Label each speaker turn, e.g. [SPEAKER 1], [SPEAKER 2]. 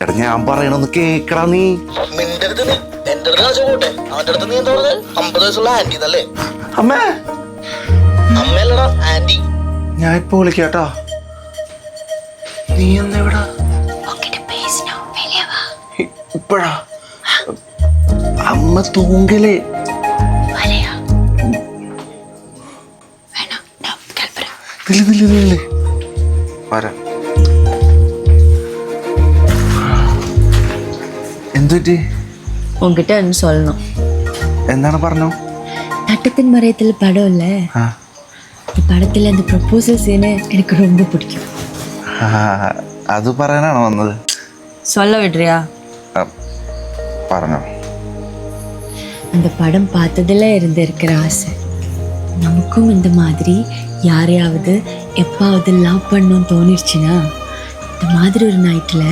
[SPEAKER 1] എടാ ഞാൻ പറയണൊന്ന് കേക്കടാ നീ.
[SPEAKER 2] നിന്റെ അടുത്ത് എന്റെ അടുത്ത് കാശ് പോട്ടെ, അവന്റെ അടുത്ത് നീ എന്താ പറഞ്ഞത്? 50 വയസ്സുള്ള ആന്റി എന്നല്ലേ?
[SPEAKER 1] അമ്മേ,
[SPEAKER 2] അമ്മയല്ലടാ ആന്റി.
[SPEAKER 1] ഞാൻ ഇപ്പൊ വിളിക്കാട്ടോ. നീ എന്താ ഇവിടെ? ഇപ്പഴാ അമ്മ തൂങ്കലേ. വരാം. എന്തുപറ്റി?
[SPEAKER 3] உங்ககிட்ட ஒன்று சொல்லணும்.
[SPEAKER 1] എന്താണ് പറഞ്ഞോ?
[SPEAKER 3] நட்டத்தின் மறையத்தில் படம் இல்லை, இந்த படத்தில் அந்த ப்ரொபோசல் சீனு எனக்கு ரொம்ப பிடிக்கும்.
[SPEAKER 1] അത് പറയാനാണോ വന്നത്?
[SPEAKER 3] சொல்ல விடுறியா?
[SPEAKER 1] പറഞ്ഞോ.
[SPEAKER 3] அந்த படம் பார்த்ததில் இருந்து இருக்கிற ஆசை, நமக்கும் இந்த மாதிரி யாரையாவது எப்பாவது லவ் பண்ணணும்னு தோணிடுச்சுன்னா இந்த மாதிரி ஒரு நைட்டில்